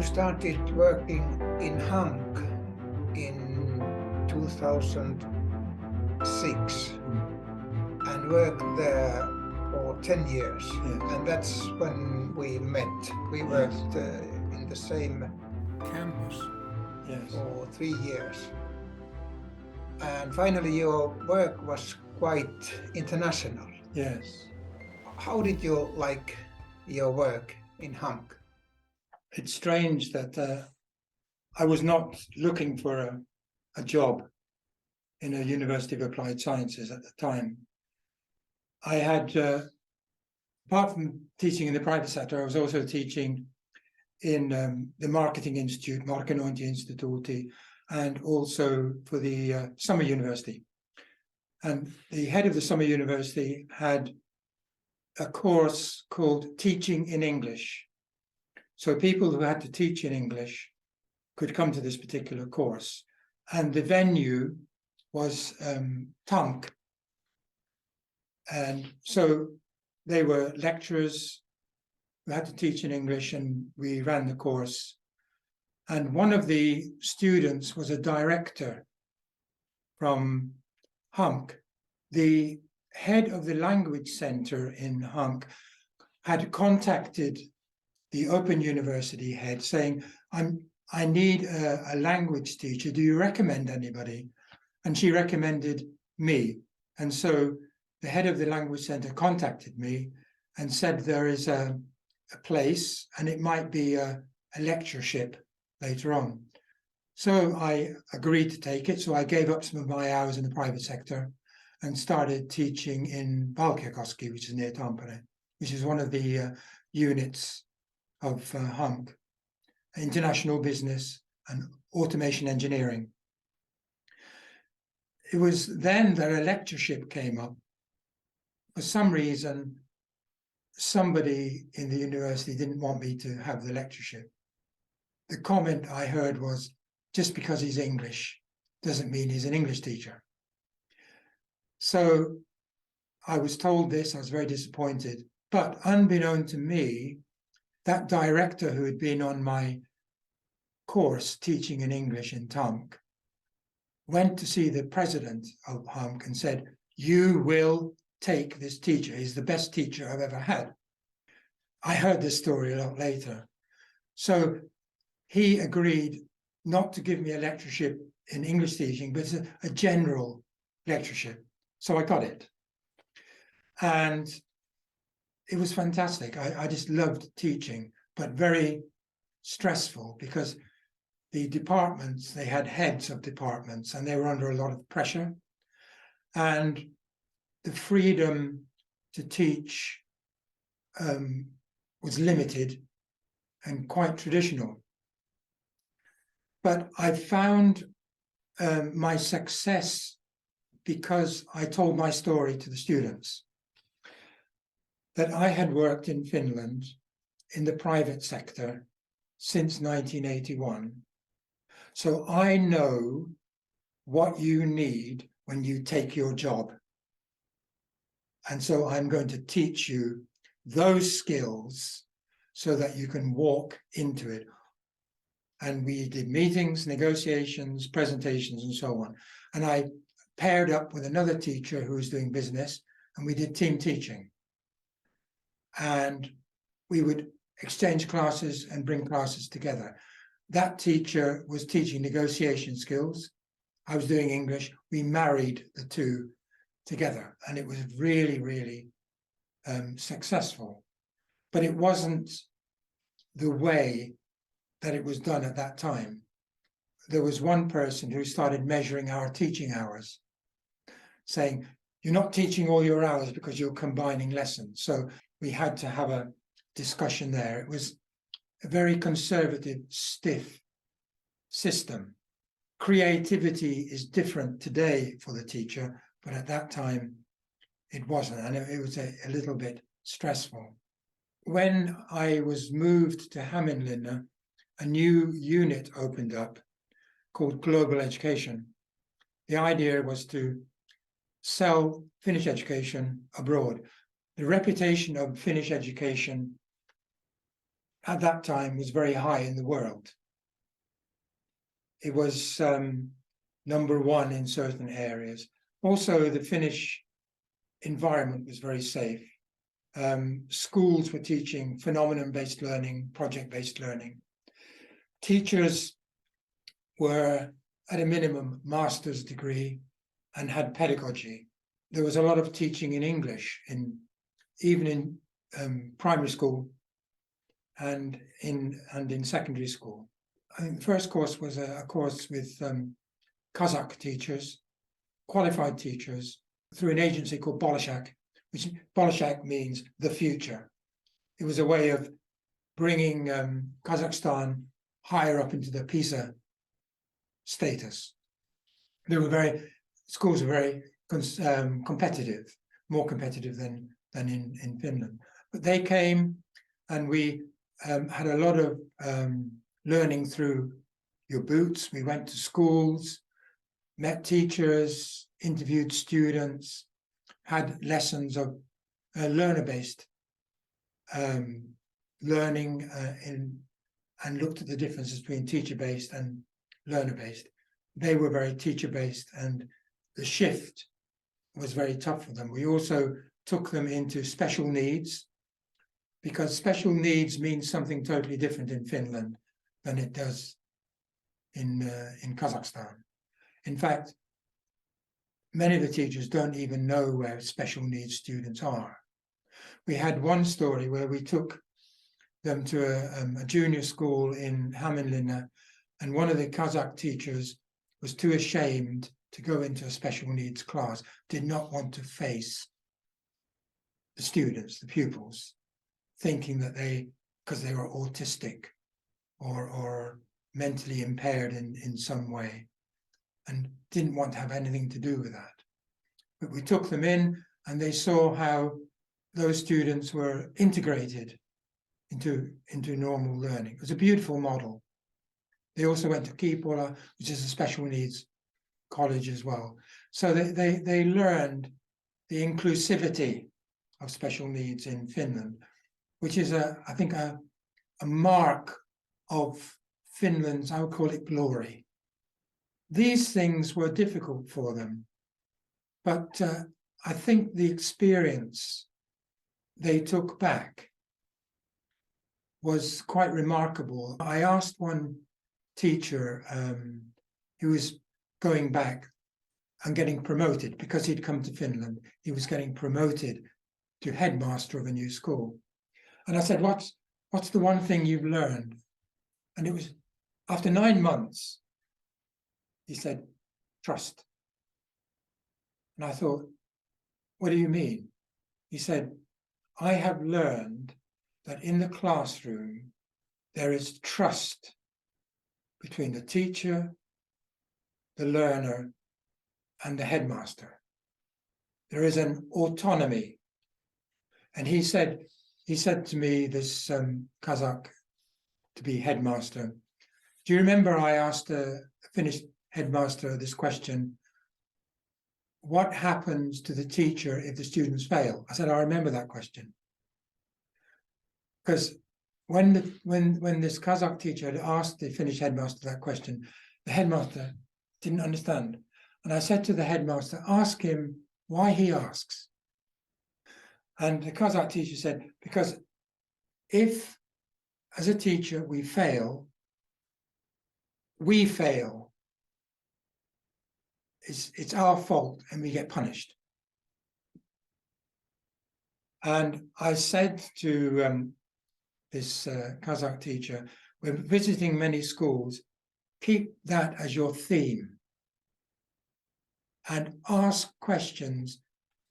You started working in Hank in 2006 and worked there for 10 years. Yes. And that's when we met. We worked in the same campus Yes. for 3 years. And finally your work was quite international. Yes. How did you like your work in Hank? It's strange that I was not looking for a job in a University of Applied Sciences at the time. I had, apart from teaching in the private sector, I was also teaching in the Marketing Institute, Marketinginstituti, and also for the Summer University. And the head of the Summer University had a course called Teaching in English. So people who had to teach in English could come to this particular course. And the venue was Tank. And so they were lecturers who had to teach in English, and we ran the course. And one of the students was a director from Hunk. The head of the language center in Hunk had contacted the Open University head saying, I need a language teacher. Do you recommend anybody? And she recommended me. And so the head of the language center contacted me and said there is a place and it might be a lectureship later on. So I agreed to take it. So I gave up some of my hours in the private sector and started teaching in Valkeakoski, which is near Tampere, which is one of the units of Hunk, international business and automation engineering. It was then that a lectureship came up. For some reason, somebody in the university didn't want me to have the lectureship. The comment I heard was, just because he's English doesn't mean he's an English teacher. So I was told this, I was very disappointed. But unbeknown to me, that director who had been on my course teaching in English in Tank went to see the president of Hunk and said, you will take this teacher. He's the best teacher I've ever had. I heard this story a lot later. So he agreed not to give me a lectureship in English teaching, but a general lectureship. So I got it. And it was fantastic. I just loved teaching, but very stressful because the departments, they had heads of departments and they were under a lot of pressure. And the freedom to teach was limited and quite traditional. But I found my success because I told my story to the students. That I had worked in Finland in the private sector since 1981. So I know what you need when you take your job. And so I'm going to teach you those skills so that you can walk into it. And we did meetings, negotiations, presentations, and so on. And I paired up with another teacher who was doing business, and we did team teaching. And we would exchange classes and bring classes together. That teacher was teaching negotiation skills. I was doing English. We married the two together, and it was really, really successful. But it wasn't the way that it was done at that time. There was one person who started measuring our teaching hours, saying, you're not teaching all your hours because you're combining lessons. So we had to have a discussion there. It was a very conservative, stiff system. Creativity is different today for the teacher, but at that time it wasn't, and it was a little bit stressful. When I was moved to Hämeenlinna, a new unit opened up called Global Education. The idea was to sell Finnish education abroad. The reputation of Finnish education at that time was very high in the world. It was #1 in certain areas. Also, the Finnish environment was very safe. Schools were teaching phenomenon-based learning, project-based learning. Teachers were, at a minimum, master's degree and had pedagogy. There was a lot of teaching in English, even in primary school and in secondary school. I think the first course was a course with Kazakh teachers, qualified teachers, through an agency called Bolshak, which Bolshak means the future. It was a way of bringing Kazakhstan higher up into the PISA status. Schools were very competitive, more competitive than in Finland. But they came, and we had a lot of learning through your boots. We went to schools, met teachers, interviewed students, had lessons of learner-based learning and looked at the differences between teacher-based and learner-based. They were very teacher-based, and the shift was very tough for them. We also took them into special needs, because special needs means something totally different in Finland than it does in Kazakhstan. In fact, many of the teachers don't even know where special needs students are. We had one story where we took them to a junior school in Hämeenlinna, and one of the Kazakh teachers was too ashamed to go into a special needs class, did not want to face the students, the pupils, thinking that because they were autistic or mentally impaired in some way, and didn't want to have anything to do with that. But we took them in, and they saw how those students were integrated into normal learning. It was a beautiful model. They also went to Kiipola, which is a special needs college as well. So they learned the inclusivity of special needs in Finland, which is I think a mark of Finland's, I would call it, glory. These things were difficult for them, but I think the experience they took back was quite remarkable. I asked one teacher who was going back and getting promoted, because he'd come to Finland, he was getting promoted to headmaster of a new school. And I said, what's the one thing you've learned? And it was, after 9 months, he said, trust. And I thought, what do you mean? He said, I have learned that in the classroom, there is trust between the teacher, the learner, and the headmaster. There is an autonomy. And he said to me, this Kazakh to be headmaster, do you remember I asked a Finnish headmaster this question, what happens to the teacher if the students fail? I said, I remember that question. Because when this Kazakh teacher had asked the Finnish headmaster that question, the headmaster didn't understand. And I said to the headmaster, ask him why he asks. And the Kazakh teacher said, because if, as a teacher, we fail, it's our fault and we get punished. And I said to this Kazakh teacher, we're visiting many schools, keep that as your theme and ask questions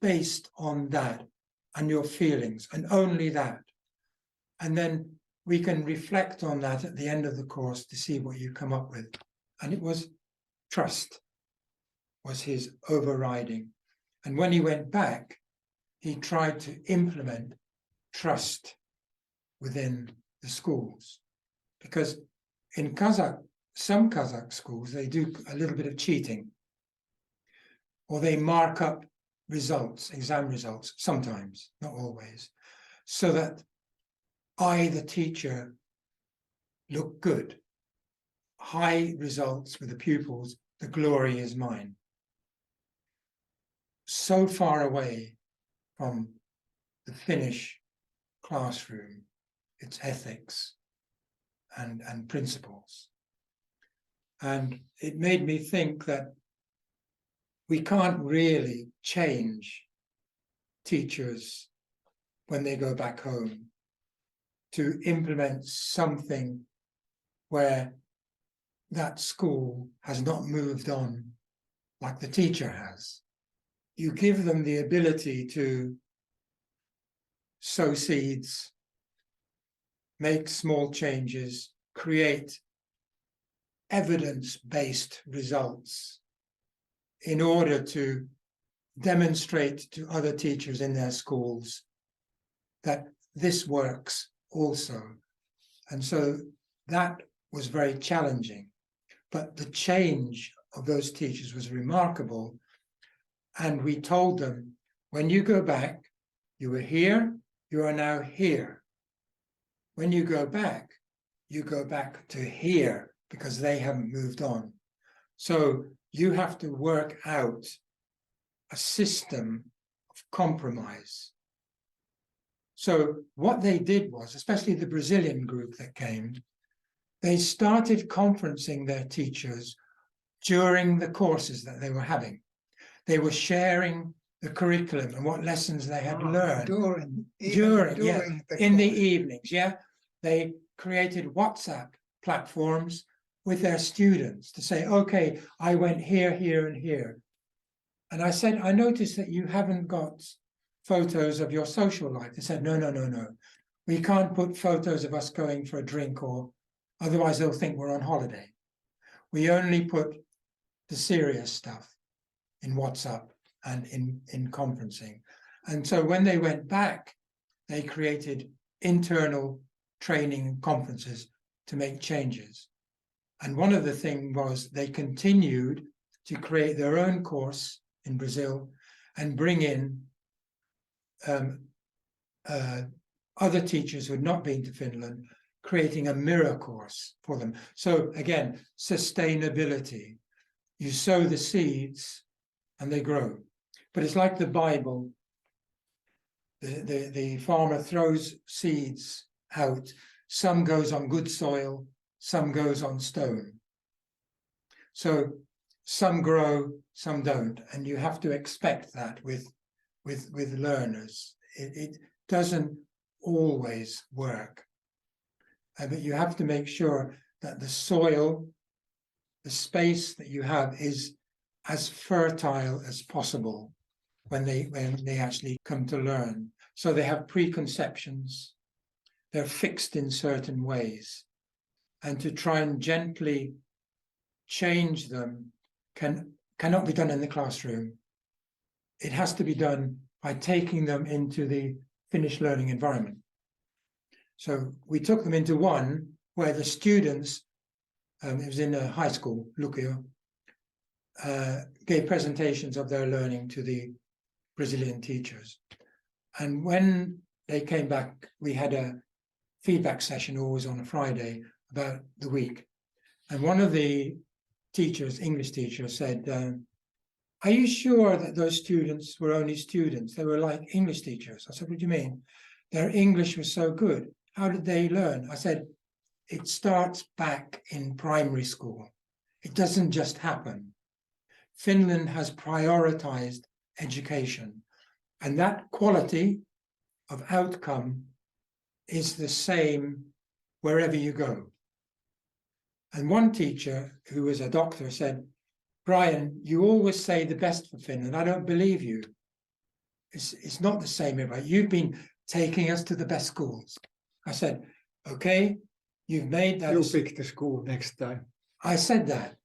based on that and your feelings, and only that. And then we can reflect on that at the end of the course to see what you come up with. And it was trust was his overriding. And when he went back, he tried to implement trust within the schools. Because in some Kazakh schools, they do a little bit of cheating, or they mark up results, exam results, sometimes, not always, so that I, the teacher, look good. High results with the pupils, the glory is mine. So far away from the Finnish classroom, its ethics and principles. And it made me think that we can't really change teachers when they go back home to implement something where that school has not moved on like the teacher has. You give them the ability to sow seeds, make small changes, create evidence-based results in order to demonstrate to other teachers in their schools that this works also. And so that was very challenging. But the change of those teachers was remarkable. And we told them, when you go back, you were here, you are now here. When you go back to here, because they haven't moved on. So you have to work out a system of compromise. So what they did was, especially the Brazilian group that came, they started conferencing their teachers during the courses that they were having. They were sharing the curriculum and what lessons they had learned. During Yeah, in the evenings, yeah. They created WhatsApp platforms with their students to say, okay, I went here, here, and here. And I said, I noticed that you haven't got photos of your social life. They said, no. We can't put photos of us going for a drink, or otherwise they'll think we're on holiday. We only put the serious stuff in WhatsApp and in conferencing. And so when they went back, they created internal training conferences to make changes. And one of the things was they continued to create their own course in Brazil and bring in other teachers who had not been to Finland, creating a mirror course for them. So again, sustainability. You sow the seeds and they grow. But it's like the Bible. The farmer throws seeds out. Some goes on good soil, some goes on stone. So some grow, some don't. And you have to expect that with learners. It doesn't always work. But you have to make sure that the soil, the space that you have, is as fertile as possible when they actually come to learn. So they have preconceptions, they're fixed in certain ways, and to try and gently change them cannot be done in the classroom. It has to be done by taking them into the Finnish learning environment. So we took them into one where the students, it was in a high school, Lukio, gave presentations of their learning to the Brazilian teachers. And when they came back, we had a feedback session always on a Friday about the week. And one of the teachers, English teachers, said, are you sure that those students were only students? They were like English teachers. I said, what do you mean? Their English was so good. How did they learn? I said, it starts back in primary school. It doesn't just happen. Finland has prioritized education, and that quality of outcome is the same wherever you go. And one teacher, who was a doctor, said, Brian, you always say the best for Finland. I don't believe you. It's not the same everywhere. You've been taking us to the best schools. I said, okay, you've made that. You pick the school next time. I said that.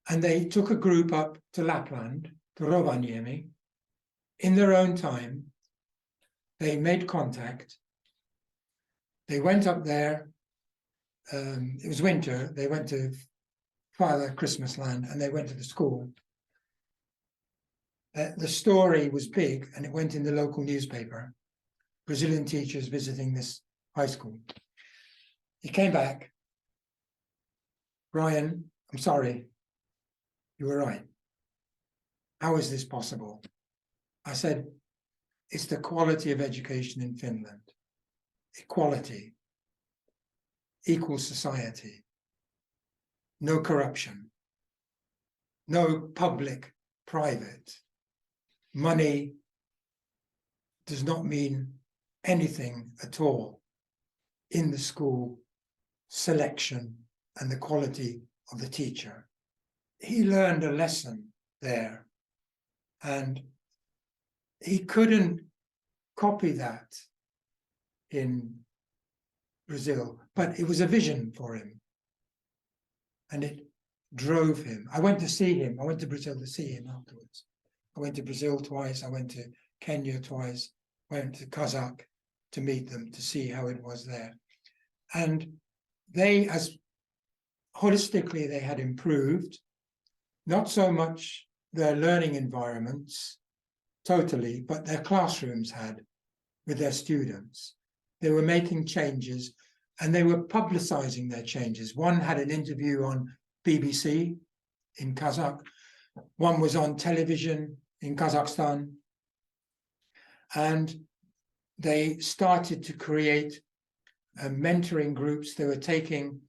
And they took a group up to Lapland, to Rovaniemi, in their own time. They made contact. They went up there. It was winter. They went to Father Christmas land and they went to the school. The story was big and it went in the local newspaper. Brazilian teachers visiting this high school. He came back Brian, I'm sorry, you were right. How is this possible? I said, it's the quality of education in Finland. Equality, equal society, no corruption, no public, private. Money does not mean anything at all in the school selection and the quality of the teacher. He learned a lesson there, and he couldn't copy that in Brazil, but it was a vision for him, and it drove him. I went to see him. I went to Brazil to see him afterwards. I went to Brazil twice. I went to Kenya twice. I went to Kazakh to meet them, to see how it was there. And they, as holistically, they had improved, not so much their learning environments totally, but their classrooms had with their students. They were making changes and they were publicizing their changes. One had an interview on BBC in Kazakh. One was on television in Kazakhstan. And they started to create mentoring groups. They were taking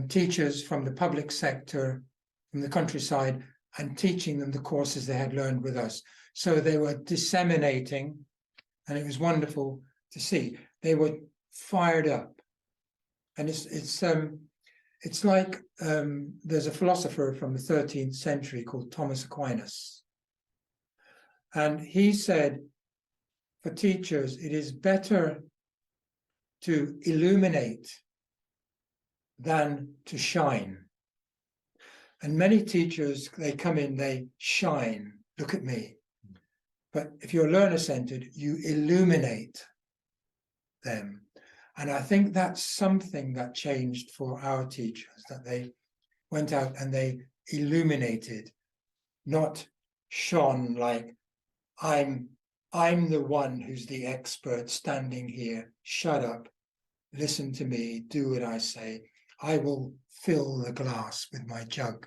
teachers from the public sector, from the countryside, and teaching them the courses they had learned with us. So they were disseminating, and it was wonderful to see. They were fired up. And it's like there's a philosopher from the 13th century called Thomas Aquinas. And he said, for teachers, it is better to illuminate than to shine. And many teachers, they come in, they shine, look at me. But if you're learner-centered, you illuminate them. And I think that's something that changed for our teachers, that they went out and they illuminated, not shone like, I'm the one who's the expert standing here. Shut up, listen to me, do what I say. I will fill the glass with my jug.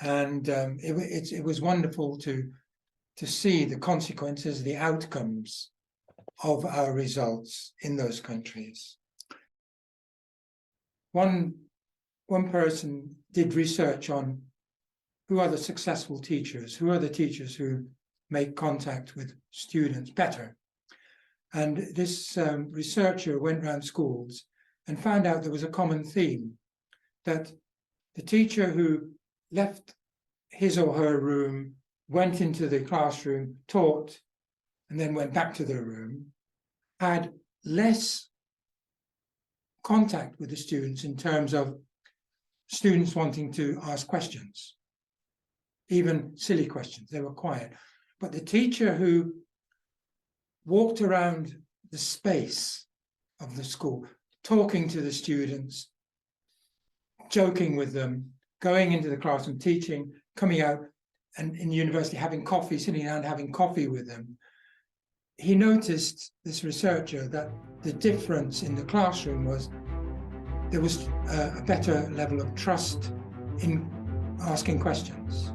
And it was wonderful to see the consequences, the outcomes of our results in those countries. One person did research on who are the successful teachers, who are the teachers who make contact with students better. And this researcher went around schools and found out there was a common theme, that the teacher who left his or her room, went into the classroom, taught, and then went back to their room, had less contact with the students in terms of students wanting to ask questions, even silly questions. They were quiet. But the teacher who walked around the space of the school, talking to the students, joking with them, going into the classroom, teaching, coming out, and in university having coffee, sitting down having coffee with them, he noticed, this researcher, that the difference in the classroom was there was a better level of trust in asking questions.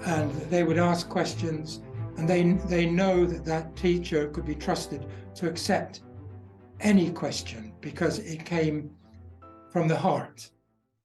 And they would ask questions, and they know that that teacher could be trusted to accept any question because it came from the heart.